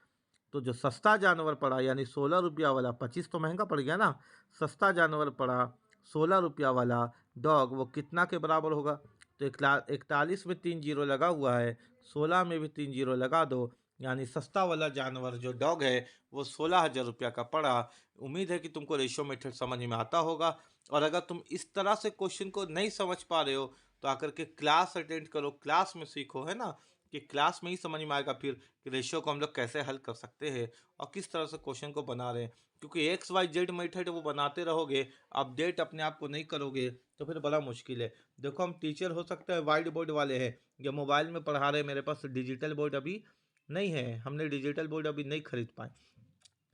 तो जो सस्ता जानवर पड़ा यानी 16 रुपया वाला, 25 तो महंगा पड़ गया ना, सस्ता जानवर पड़ा 16 रुपया वाला डॉग, वो कितना के बराबर होगा। तो 41 में 3 जीरो लगा हुआ है, 16 में भी 3 जीरो लगा दो, यानी सस्ता वाला जानवर जो डॉग है वो 16,000 रुपया का पड़ा। उम्मीद है कि तुमको रेशियो मेथड समझ में आता होगा। और अगर तुम इस तरह से क्वेश्चन को नहीं समझ पा रहे हो तो आकर के क्लास अटेंड करो, क्लास में सीखो, है ना, कि क्लास में ही समझ में आएगा फिर कि रेशियो को हम लोग कैसे हल कर सकते हैं और किस तरह से क्वेश्चन को बना रहे हैं। क्योंकि एक्स वाई जेड मेथड वो बनाते रहोगे, अपडेट अपने आप को नहीं करोगे तो फिर बड़ा मुश्किल है। देखो हम टीचर हो सकते हैं वाइट बोर्ड वाले हैं या मोबाइल में पढ़ा रहे हैं, मेरे पास डिजिटल बोर्ड अभी नहीं है, हमने डिजिटल बोर्ड अभी नहीं खरीद पाए,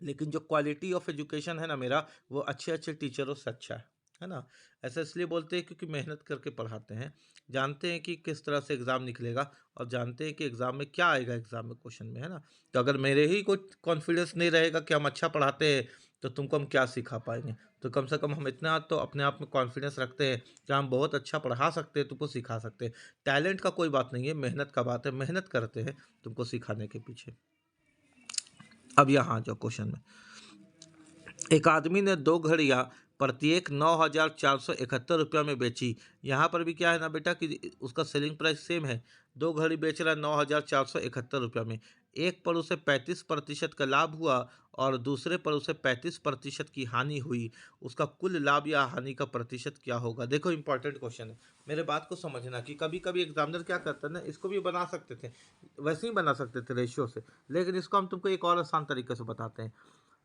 लेकिन जो क्वालिटी ऑफ एजुकेशन है ना मेरा, वो अच्छे अच्छे टीचरों से अच्छा है ना। ऐसा इसलिए बोलते हैं क्योंकि मेहनत करके पढ़ाते हैं, जानते हैं कि किस तरह से एग्ज़ाम निकलेगा और जानते हैं कि एग्ज़ाम में क्या आएगा, एग्ज़ाम में क्वेश्चन में, है ना। तो अगर मेरे ही कोई कॉन्फिडेंस नहीं रहेगा कि हम अच्छा पढ़ाते हैं तो तुमको हम क्या सिखा पाएंगे। तो कम से कम हम इतना तो अपने आप में कॉन्फिडेंस रखते हैं कि हम बहुत अच्छा पढ़ा सकते हैं, तुमको सिखा सकते हैं। टैलेंट का कोई बात नहीं है, मेहनत का बात है, मेहनत करते हैं तुमको सिखाने के पीछे। अब यहाँ जो क्वेश्चन में एक आदमी ने 2 घड़ियां प्रत्येक 9,471 रुपया में बेची। यहाँ पर भी क्या है ना बेटा कि उसका सेलिंग प्राइस सेम है। 2 घड़ी बेच रहा है 9,471 रुपया में। एक पर उसे 35% का लाभ हुआ और दूसरे पर उसे 35% की हानि हुई। उसका कुल लाभ या हानि का प्रतिशत क्या होगा। देखो इंपॉर्टेंट क्वेश्चन है, मेरे बात को समझना कि कभी कभी एग्जामिनर क्या करता है ना, इसको भी बना सकते थे, वैसे ही बना सकते थे रेशियो से, लेकिन इसको हम तुमको एक और आसान तरीके से बताते हैं।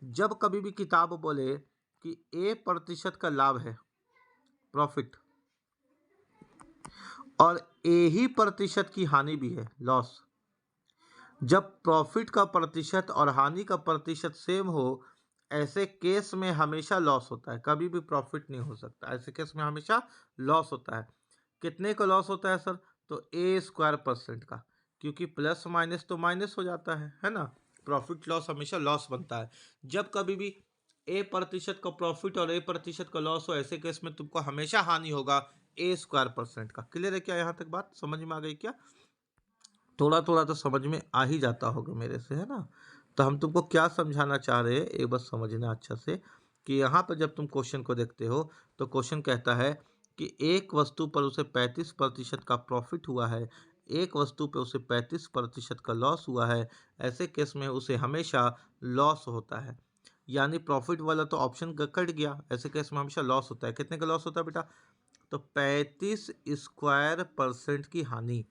जब कभी भी किताब बोले कि A% का लाभ है, प्रॉफिट, और A ही प्रतिशत की हानि भी है, लॉस, जब प्रॉफिट का प्रतिशत और हानि का प्रतिशत सेम हो, ऐसे केस में हमेशा लॉस होता है, कभी भी प्रॉफिट नहीं हो सकता, ऐसे केस में हमेशा लॉस होता है। कितने का लॉस होता है सर, तो A² % का, क्योंकि प्लस माइनस तो माइनस हो जाता है ना। प्रॉफिट लॉस हमेशा लॉस बनता है। जब कभी भी A% का प्रॉफिट और A% का लॉस हो, ऐसे केस में तुमको हमेशा हानि होगा A² % का। क्लियर है क्या, यहाँ तक बात समझ में आ गई क्या। थोड़ा थोड़ा तो समझ में आ ही जाता होगा मेरे से, है ना। तो हम तुमको क्या समझाना चाह रहे हैं एक बार समझना अच्छा से, कि यहाँ पर जब तुम क्वेश्चन को देखते हो तो क्वेश्चन कहता है कि एक वस्तु पर उसे 35% का प्रॉफिट हुआ है, एक वस्तु पर उसे 35% का लॉस हुआ है, ऐसे केस में उसे हमेशा लॉस होता है। यानी प्रॉफिट वाला तो ऑप्शन कट गया, ऐसे केस में हमेशा लॉस होता है। कितने का लॉस होता है बेटा, तो 35² % की हानि।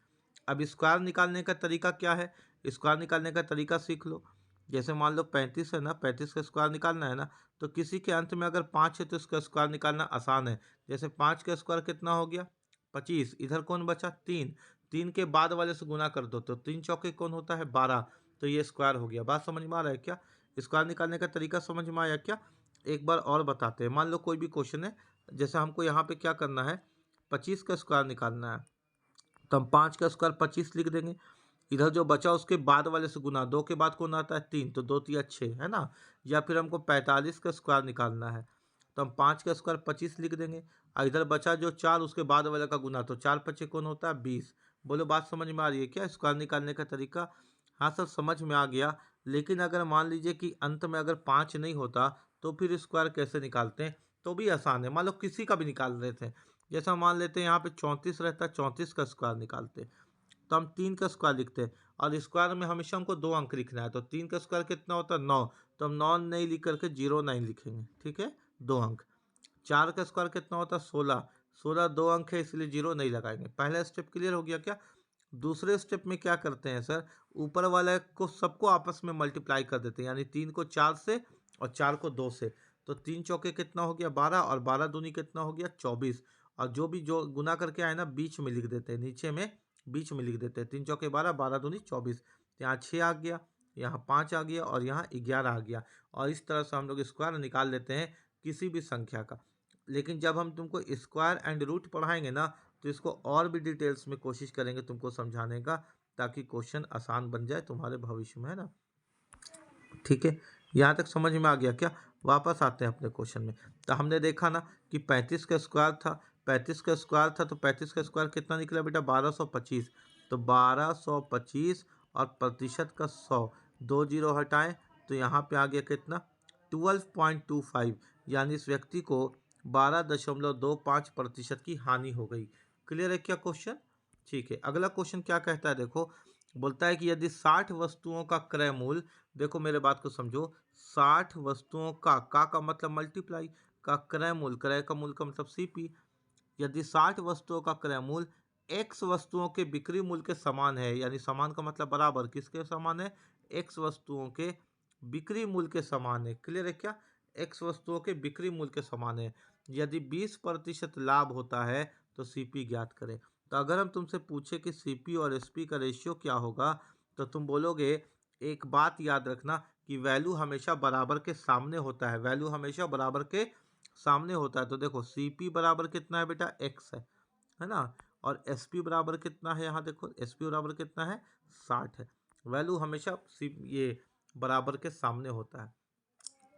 अब स्क्वायर निकालने का तरीका क्या है, स्क्वायर निकालने का तरीका सीख लो। जैसे मान लो 35 है ना, 35 का स्क्वायर निकालना है ना, तो किसी के अंत में अगर 5 है तो इसका स्क्वायर निकालना आसान है। जैसे 5 का स्क्वायर कितना हो गया, 25, इधर कौन बचा, 3, 3 के बाद वाले से गुना कर दो तो 3 चौके कौन होता है, 12, तो ये स्क्वायर हो गया। बात समझ में आ रहा है क्या, स्क्वायर निकालने का तरीका समझ में आया क्या। एक बार और बताते हैं, मान लो कोई भी क्वेश्चन है, जैसे हमको यहाँ पे क्या करना है, 25 का स्क्वायर निकालना है, तो हम 5 का स्क्वायर 25 लिख देंगे, इधर जो बचा उसके बाद वाले से गुना, 2 के बाद कौन आता है, 3, तो 2 तिया 6, है ना। या फिर हमको 45 का स्क्वायर निकालना है, तो हम 5 का स्क्वायर 25 लिख देंगे, और इधर बचा जो 4 उसके बाद वाले का गुना, तो 4 पचे कौन होता है, 20। बोलो बात समझ में आ रही है क्या, स्क्वायर निकालने का तरीका। हाँ सर समझ में आ गया, लेकिन अगर मान लीजिए कि अंत में अगर 5 नहीं होता तो फिर स्क्वायर कैसे निकालते हैं, तो भी आसान है। मान लो किसी का भी निकाल रहे थे, जैसा मान लेते हैं यहाँ पे 34 रहता है, 34 का स्क्वायर निकालते, तो हम 3 का स्क्वायर लिखते हैं, और स्क्वायर में हमेशा हमको 2 अंक लिखना है, तो 3 का स्क्वायर कितना होता है, 9, तो हम 9 नहीं लिख करके 09 लिखेंगे, ठीक है, 2 अंक। 4 का स्क्वायर कितना होता है, 16, 16 2 अंक है इसलिए 0 नहीं लगाएंगे। पहला स्टेप क्लियर हो गया क्या। दूसरे स्टेप में क्या करते हैं सर, ऊपर वाले को सबको आपस में मल्टीप्लाई कर देते हैं, यानी 3 को 4 से और 4 को 2 से, तो 3 चौके कितना हो गया, 12, और 12 दूनी कितना हो गया, 24, और जो भी जो गुना करके आए ना बीच में लिख देते हैं, नीचे में बीच में लिख देते हैं, 3 चौके 12, 12 दूनी 24, यहाँ 6 आ गया, यहाँ 5 आ गया, और यहाँ 11 आ गया, और इस तरह से हम लोग स्क्वायर निकाल लेते हैं किसी भी संख्या का। लेकिन जब हम तुमको स्क्वायर एंड रूट पढ़ाएंगे ना, तो इसको और भी डिटेल्स में कोशिश करेंगे तुमको समझाने का, ताकि क्वेश्चन आसान बन जाए तुम्हारे भविष्य में, है ना। ठीक है, यहाँ तक समझ में आ गया क्या। वापस आते हैं अपने क्वेश्चन में। तो हमने देखा ना कि 35 का स्क्वायर था, 35 का स्क्वायर था, तो 35 का स्क्वायर कितना निकला बेटा, 1225, तो 1225 और प्रतिशत का 100, 2 जीरो हटाएं तो यहाँ पे आ गया कितना, 12.25, यानी इस व्यक्ति को 12.25% की हानि हो गई। क्लियर है क्या क्वेश्चन। ठीक है, अगला क्वेश्चन क्या कहता है देखो, बोलता है कि यदि 60 वस्तुओं का क्रय मूल्य, देखो मेरे बात को समझो, 60 वस्तुओं का मतलब मल्टीप्लाई, का क्रय मूल्य, क्रय का मूल्य का मतलब सीपी, यदि 60 वस्तुओं का क्रय मूल्य एक्स वस्तुओं के बिक्री मूल्य के समान है, यानी समान का मतलब बराबर, किसके समान है, एक्स वस्तुओं के बिक्री मूल्य के समान है। क्लियर है क्या, एक्स वस्तुओं के बिक्री मूल्य के समान है, यदि 20% लाभ होता है तो सीपी ज्ञात करें। तो अगर हम तुमसे पूछे कि सीपी और एसपी का रेशियो क्या होगा, तो तुम बोलोगे, एक बात याद रखना कि वैल्यू हमेशा बराबर के सामने होता है, वैल्यू हमेशा बराबर के सामने होता है। तो देखो सीपी बराबर कितना है बेटा, एक्स है ना, और एसपी बराबर कितना है, यहाँ देखो एसपी बराबर कितना है, 60 है। वैल्यू हमेशा ये बराबर के सामने होता है।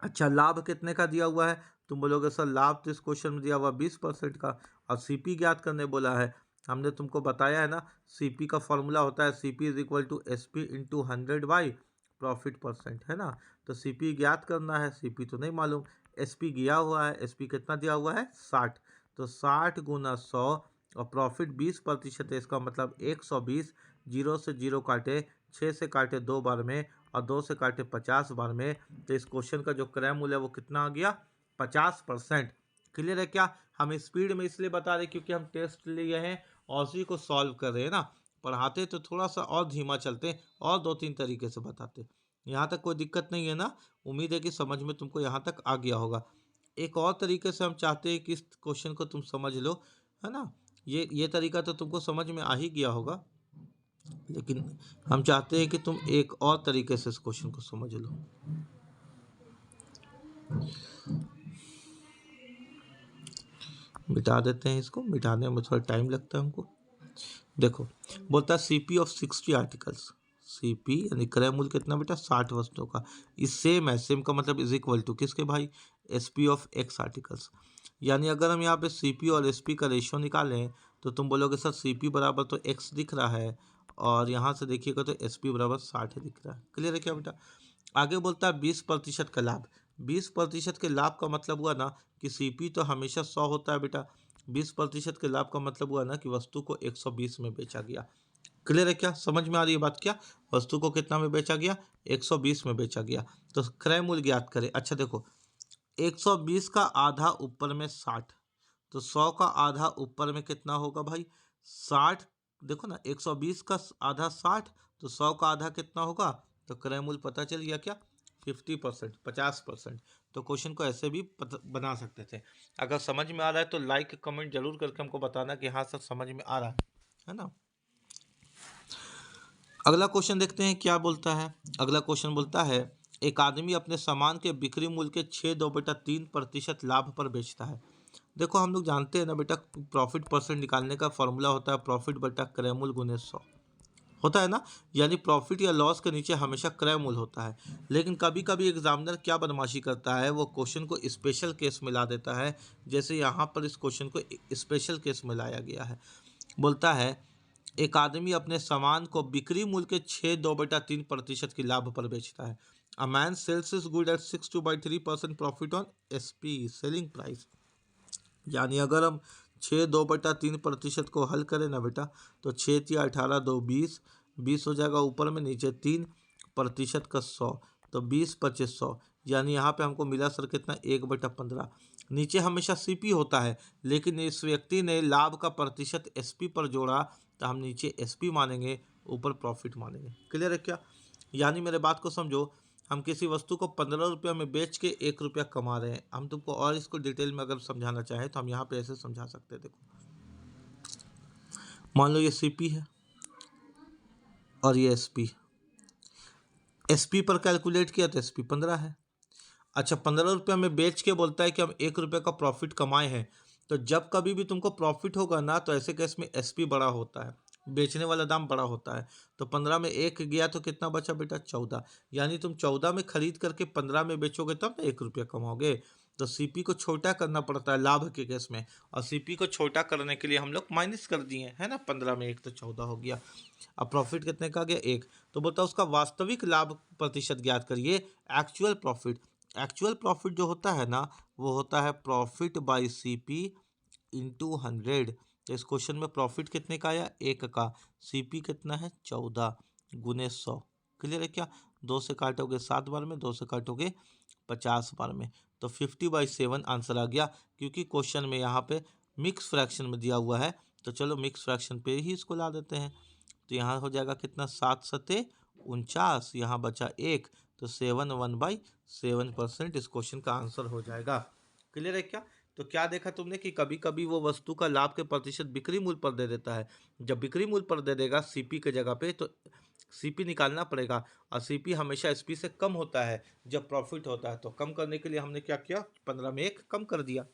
अच्छा, लाभ कितने का दिया हुआ है, तुम बोलोगे सर लाभ तो इस क्वेश्चन में दिया हुआ 20% का, और सीपी ज्ञात करने बोला है। हमने तुमको बताया है ना, सीपी का फॉर्मूला होता है CP is equal to SP into 100 by profit percent, है ना। तो सीपी ज्ञात करना है, सीपी तो नहीं मालूम, एसपी दिया हुआ है, एसपी कितना दिया हुआ है, 60, तो 60 गुना 100, और प्रॉफिट 20% है, इसका मतलब 120, जीरो से जीरो काटे, 6 से काटे 2 बार में, और 2 से काटे 50 बार में, तो इस क्वेश्चन का जो क्रय मूल्य है वो कितना आ गया, 50%। क्लियर है क्या, हम स्पीड में इसलिए बता रहे क्योंकि हम टेस्ट लिए हैं और उसी को सॉल्व कर रहे हैं ना, पढ़ाते तो थोड़ा सा और धीमा चलते और 2-3 तरीके से बताते। यहाँ तक कोई दिक्कत नहीं है ना, उम्मीद है कि समझ में तुमको यहाँ तक आ गया होगा। एक और तरीके से हम चाहते हैं कि इस क्वेश्चन को तुम समझ लो, है ना, ये तरीका तो तुमको समझ में आ ही गया होगा, लेकिन हम चाहते हैं कि तुम एक और तरीके से इस क्वेश्चन को समझ लो। मिटा देते हैं इसको, मिटाने में थोड़ा टाइम लगता है हमको। देखो बोलता है सीपी ऑफ 60 आर्टिकल्स, सीपी यानी क्रय मूल्य कितना बेटा, 60 वस्तुओं का, इस सेम है, सेम का मतलब इज इक्वल टू किसके भाई, एसपी ऑफ एक्स आर्टिकल्स। यानी अगर हम यहाँ पे सीपी और एसपी का रेशियो निकालें तो तुम बोलोगे सर सीपी बराबर तो एक्स दिख रहा है, और यहाँ से देखिएगा तो एसपी बराबर 60 दिख रहा है। क्लियर है क्या बेटा, आगे बोलता है 20% का लाभ। 20% के लाभ का मतलब हुआ ना कि सीपी तो हमेशा 100 होता है बेटा, 20% के लाभ का मतलब हुआ ना कि वस्तु को 120 में बेचा गया। क्लियर है क्या, समझ में आ रही है बात क्या, वस्तु को कितना में बेचा गया, 120 में बेचा गया। तो क्रय मूल्य ज्ञात करें। अच्छा देखो 120 का आधा ऊपर में 60, तो 100 का आधा ऊपर में कितना होगा भाई, 60। देखो ना 120 का आधा 60, तो 100 का आधा कितना होगा, तो क्रय मूल्य पता चल गया क्या, 50%, 50%। तो क्वेश्चन को ऐसे भी बना सकते थे। अगर समझ में आ रहा है तो लाइक कमेंट जरूर करके हमको बताना कि हाँ सर समझ में आ रहा है ना। अगला क्वेश्चन देखते हैं क्या बोलता है। अगला क्वेश्चन बोलता है एक आदमी अपने सामान के बिक्री मूल्य के 6.2-3% लाभ पर बेचता है। देखो हम लोग जानते हैं ना बेटा, प्रॉफिट परसेंट निकालने का फॉर्मूला होता है प्रॉफिट बटा क्रय मूल्य गुने 100, होता है ना, यानी प्रॉफिट या लॉस के नीचे हमेशा क्रय मूल्य होता है। लेकिन कभी कभी एग्जामिनर क्या बदमाशी करता है, वो क्वेश्चन को स्पेशल केस में ला देता है, जैसे यहाँ पर इस क्वेश्चन को स्पेशल केस में लाया गया है। बोलता है एक आदमी अपने सामान को बिक्री मूल्य के 6.2-3% की लाभ पर बेचता है। A man sells is good at 6.3% profit on SP selling price. यानी अगर हम 6/2/3% को हल करें ना बेटा, तो 6×18 2 20, 20 हो जाएगा ऊपर में, नीचे 3% का 100, तो 20-25-100, यानी यहाँ पे हमको मिला सर कितना, 1/15। नीचे हमेशा सीपी होता है, लेकिन इस व्यक्ति ने लाभ का प्रतिशत एसपी पर जोड़ा, तो हम नीचे एसपी मानेंगे, ऊपर प्रॉफिट मानेंगे। क्लियर है क्या, यानी मेरे बात को समझो, हम किसी वस्तु को 15 रुपये में बेच के 1 रुपया कमा रहे हैं। हम तुमको और इसको डिटेल में अगर समझाना चाहें तो हम यहाँ पे ऐसे समझा सकते हैं। देखो मान लो ये सीपी है और ये एसपी, एसपी पर कैलकुलेट किया तो एसपी 15 है। अच्छा 15 रुपये में बेच के बोलता है कि हम 1 रुपये का प्रॉफिट कमाए हैं। तो जब कभी भी तुमको प्रॉफिट होगा ना, तो ऐसे केस में एसपी बड़ा होता है, बेचने वाला दाम बड़ा होता है। तो 15 में 1 गया तो कितना बचा बेटा, 14। यानी तुम 14 में खरीद करके 15 में बेचोगे तब ना 1 रुपया कमाओगे। तो सीपी को छोटा करना पड़ता है लाभ के केस में, और सीपी को छोटा करने के लिए हम लोग माइनस कर दिए है ना, 15 में 1 तो 14 हो गया। अब प्रॉफिट कितने का गया, 1। तो बोलता है उसका वास्तविक लाभ प्रतिशत ज्ञात करिए, एक्चुअल प्रॉफिट। एक्चुअल प्रॉफिट जो होता है ना, वो होता है प्रॉफिट बाई सीपी इंटू 100। तो इस क्वेश्चन में प्रॉफिट कितने का आया, 1 का, सीपी कितना है 14, गुने 100। क्लियर है क्या? 2 से काटोगे 7 बार में, 2 से काटोगे 50 बार में, तो 50/7 आंसर आ गया। क्योंकि क्वेश्चन में यहाँ पे मिक्स फ्रैक्शन में दिया हुआ है, तो चलो मिक्स फ्रैक्शन पे ही इसको ला देते हैं। तो यहाँ हो जाएगा कितना, 7 सते 49, यहाँ बचा 1, तो 7/7% इस क्वेश्चन का आंसर हो जाएगा। क्लियर है क्या? तो क्या देखा तुमने कि कभी कभी वो वस्तु का लाभ के प्रतिशत बिक्री मूल्य पर दे देता है। जब बिक्री मूल्य पर दे देगा सीपी के जगह पे, तो सीपी निकालना पड़ेगा, और सीपी हमेशा एसपी से कम होता है जब प्रॉफिट होता है। तो कम करने के लिए हमने क्या किया, 15 में 1 कम कर दिया।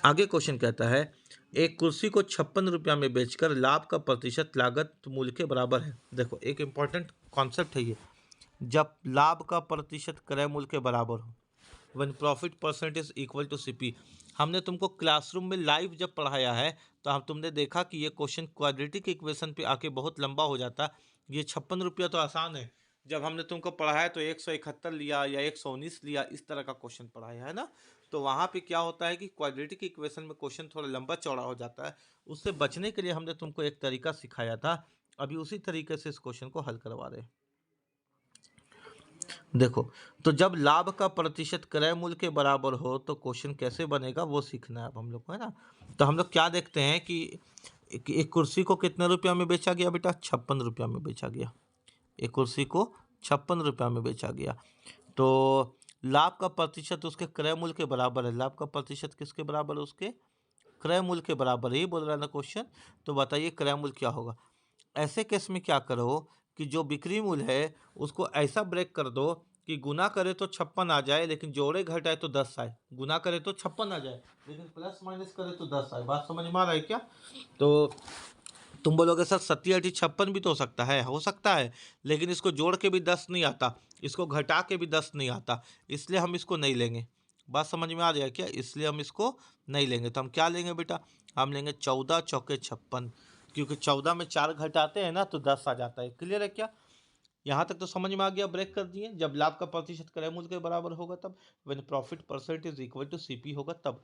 आगे क्वेश्चन कहता है, एक कुर्सी को 56 रुपया में बेचकर लाभ का प्रतिशत लागत मूल्य के बराबर है। देखो एक इंपॉर्टेंट कॉन्सेप्ट है ये, जब लाभ का प्रतिशत क्रय मूल्य के बराबर हो, when profit percent is equal to CP. हमने तुमको क्लासरूम में लाइव जब पढ़ाया है, तो हम तुमने देखा कि ये क्वेश्चन क्वाड्रेटिक इक्वेशन पे आके बहुत लंबा हो जाता है। ये 56 रुपया तो आसान है, जब हमने तुमको पढ़ाया तो 171 लिया या 119 लिया, इस तरह का क्वेश्चन पढ़ाया है ना। तो वहाँ पे क्या होता है कि क्वाड्रेटिक इक्वेशन में क्वेश्चन थोड़ा लंबा चौड़ा हो जाता है। उससे बचने के लिए हमने तुमको एक तरीका सिखाया था, अभी उसी तरीके से इस क्वेश्चन को हल करवा रहे हैं। देखो, तो जब लाभ का प्रतिशत क्रय मूल्य के बराबर हो तो क्वेश्चन कैसे बनेगा वो सीखना है अब हम लोग को, है ना। तो हम लोग क्या देखते हैं कि एक कुर्सी को कितने रुपया में बेचा गया बेटा, 56 रुपया में बेचा गया। एक कुर्सी को 56 रुपया में बेचा गया, तो लाभ का प्रतिशत उसके क्रय मूल्य के बराबर है। लाभ का प्रतिशत किसके बराबर है, उसके क्रय मूल्य के बराबर ही बोल रहा है ना क्वेश्चन। तो बताइए क्रय मूल्य क्या होगा। ऐसे केस में क्या करो कि जो बिक्री मूल्य है उसको ऐसा ब्रेक कर दो कि गुना करे तो 56 आ जाए, लेकिन जोड़े घटाए तो 10 आए। गुना करे तो 56 आ जाए, लेकिन प्लस माइनस करे तो 10 आए। बात समझ में आ रहा है क्या? तो तुम बोलोगे सर 70 80 56 भी तो हो सकता है, लेकिन इसको जोड़ के भी 10 नहीं आता, इसको घटा के भी 10 नहीं आता, इसलिए हम इसको नहीं लेंगे। बात समझ में आ रही है क्या? इसलिए हम इसको नहीं लेंगे। तो हम क्या लेंगे बेटा, हम लेंगे 14 चौके 56, क्योंकि 14 में 4 घटाते हैं ना तो 10 आ जाता है। क्लियर है क्या? यहाँ तक तो समझ में आ गया, ब्रेक कर दिए। जब लाभ का प्रतिशत क्रय मूल्य के बराबर होगा तब, when profit percent is equal to CP होगा तब।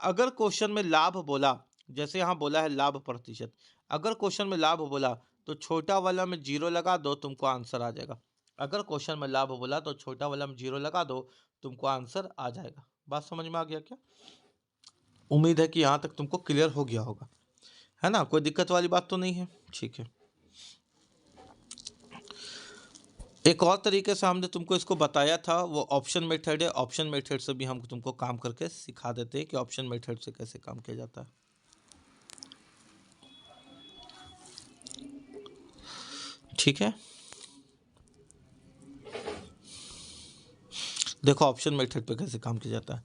अगर क्वेश्चन में लाभ बोला, जैसे यहाँ बोला है लाभ प्रतिशत, अगर क्वेश्चन में लाभ बोला तो छोटा वाला में 0 लगा दो, तुमको आंसर आ जाएगा। अगर क्वेश्चन में लाभ बोला तो छोटा वाला में 0 लगा दो, तुमको आंसर आ जाएगा। बात समझ में आ गया क्या? उम्मीद है कि यहाँ तक तुमको क्लियर हो गया होगा, है ना। कोई दिक्कत वाली बात तो नहीं है? ठीक है। एक और तरीके से हमने तुमको इसको बताया था, वो ऑप्शन मेथड है। ऑप्शन मेथड से भी हम तुमको काम करके सिखा देते हैं कि ऑप्शन मेथड से कैसे काम किया जाता है। ठीक है, देखो ऑप्शन मेथड पे कैसे काम किया जाता है।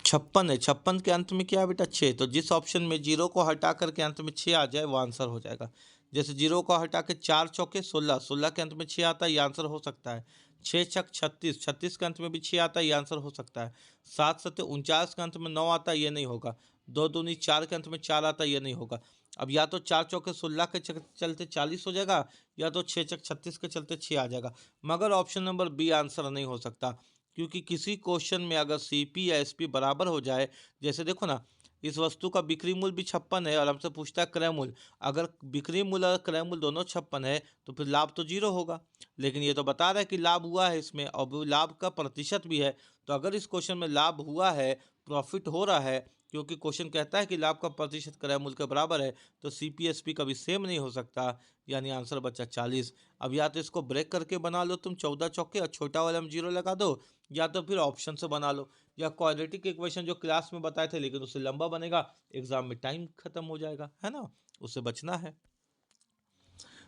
56 है, 56 के अंत में क्या है बेटा, 6। तो जिस ऑप्शन में 0 को हटा करके अंत में 6 आ जाए वो आंसर हो जाएगा। जैसे 0 को हटा के 4 चौके 16, 16 के अंत में 6 आता है, ये आंसर हो सकता है। 6 छक 36, 36 के अंत में भी 6 आता है, ये आंसर हो सकता है। 7 सत्ते 49 के अंत में 9 आता है, ये नहीं होगा। 2 दूनी 4 के अंत में 4 आता है, ये नहीं होगा। अब या तो 4 चौके 16 के चलते 40 हो जाएगा, या तो 6 चक 36 के चलते 6 आ जाएगा। मगर ऑप्शन नंबर बी आंसर नहीं हो सकता, क्योंकि किसी क्वेश्चन में अगर सीपी या एसपी बराबर हो जाए, जैसे देखो ना, इस वस्तु का बिक्री मूल्य भी 56 है और हमसे पूछता है क्रय मूल्य। अगर बिक्री मूल्य और क्रय मूल्य दोनों 56 है तो फिर लाभ तो 0 होगा। लेकिन ये तो बता रहा है कि लाभ हुआ है इसमें, और वो लाभ का प्रतिशत भी है। तो अगर इस क्वेश्चन में लाभ हुआ है, प्रॉफिट हो रहा है, क्योंकि क्वेश्चन कहता है कि लाभ का प्रतिशत क्रय मूल्य के बराबर है, तो सीपीएसपी कभी सेम नहीं हो सकता। यानी आंसर बचा 40। अब या तो इसको ब्रेक करके बना लो तुम 14 चौके और छोटा वाला में 0 लगा दो, या तो फिर ऑप्शन से बना लो, या क्वाड्रेटिक इक्वेशन जो क्लास में बताए थे, लेकिन उससे लंबा बनेगा, एग्जाम में टाइम खत्म हो जाएगा, है ना। उससे बचना है।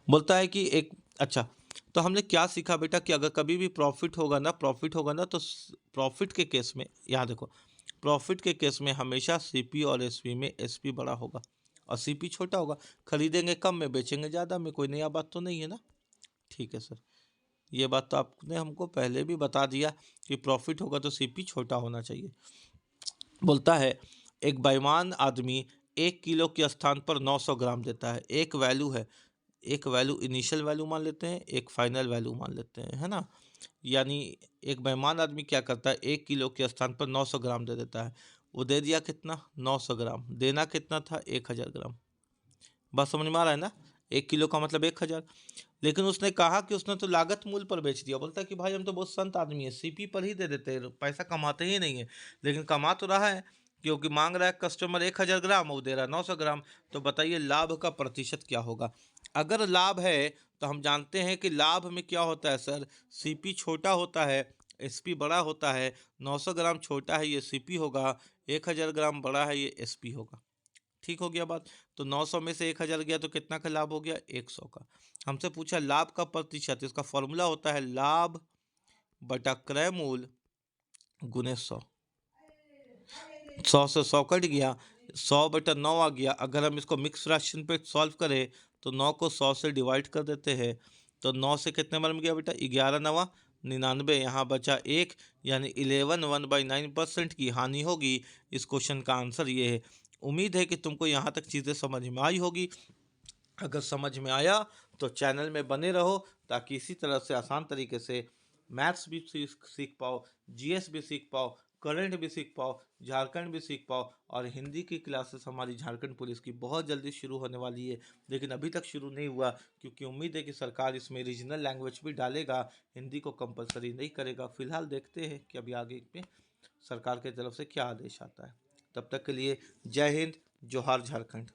बोलता है कि एक, अच्छा, तो हमने क्या सीखा बेटा कि अगर कभी भी प्रॉफिट होगा ना तो प्रॉफिट के केस में, यहाँ देखो, प्रॉफिट के केस में हमेशा सीपी और एसपी में एसपी बड़ा होगा और सीपी छोटा होगा। खरीदेंगे कम में, बेचेंगे ज़्यादा में, कोई नया बात तो नहीं है ना। ठीक है सर, ये बात तो आपने हमको पहले भी बता दिया कि प्रॉफिट होगा तो सीपी छोटा होना चाहिए। बोलता है एक बेईमान आदमी 1 किलो के स्थान पर 900 ग्राम देता है। एक वैल्यू है, एक वैल्यू इनिशियल वैल्यू मान लेते हैं, एक फाइनल वैल्यू मान लेते हैं, है ना। यानी एक बेईमान आदमी क्या करता है, 1 किलो के स्थान पर 900 ग्राम दे देता है। वो दे दिया कितना, 900 ग्राम। देना कितना था, 1000 ग्राम। बात समझ में आ रहा है ना। 1 किलो का मतलब 1,000। लेकिन उसने कहा कि उसने तो लागत मूल्य पर बेच दिया। बोलता है कि भाई हम तो बहुत संत आदमी है, सीपी पर ही दे देते हैं, पैसा कमाते ही नहीं है। लेकिन कमा तो रहा है, क्योंकि मांग रहा है कस्टमर 1,000 ग्राम और दे रहा है 900 ग्राम। तो बताइए लाभ का प्रतिशत क्या होगा। अगर लाभ है तो हम जानते हैं कि लाभ में क्या होता है सर, सीपी छोटा होता है, एसपी बड़ा होता है। 900 ग्राम छोटा है, ये सीपी होगा। 1,000 ग्राम बड़ा है, ये एसपी होगा। ठीक हो गया बात। तो 900 में से 1,000 गया तो कितना का लाभ हो गया, 100 का। हमसे पूछा लाभ का प्रतिशत, इसका फॉर्मूला होता है लाभ बटा क्रय मूल्य गुने 100। 100 से 100 कट गया, 100/9 आ गया। अगर हम इसको मिक्स फ्रैक्शन पे सॉल्व करें तो 9 को 100 से डिवाइड कर देते हैं। तो 9 से कितने बार में गया बेटा, 11 9 99। यहाँ बचा 1, यानी 11 1/9% की हानि होगी। इस क्वेश्चन का आंसर ये है। उम्मीद है कि तुमको यहाँ तक चीज़ें समझ में आई होगी। अगर समझ में आया तो चैनल में बने रहो, ताकि इसी तरह से आसान तरीके से मैथ्स भी सीख पाओ, जीएस भी सीख पाओ, करंट भी सीख पाओ, झारखंड भी सीख पाओ। और हिंदी की क्लासेस हमारी झारखंड पुलिस की बहुत जल्दी शुरू होने वाली है, लेकिन अभी तक शुरू नहीं हुआ, क्योंकि उम्मीद है कि सरकार इसमें रीजनल लैंग्वेज भी डालेगा, हिंदी को कंपलसरी नहीं करेगा। फिलहाल देखते हैं कि अभी आगे में सरकार की तरफ से क्या आदेश आता है। तब तक के लिए जय हिंद, जोहार झारखंड।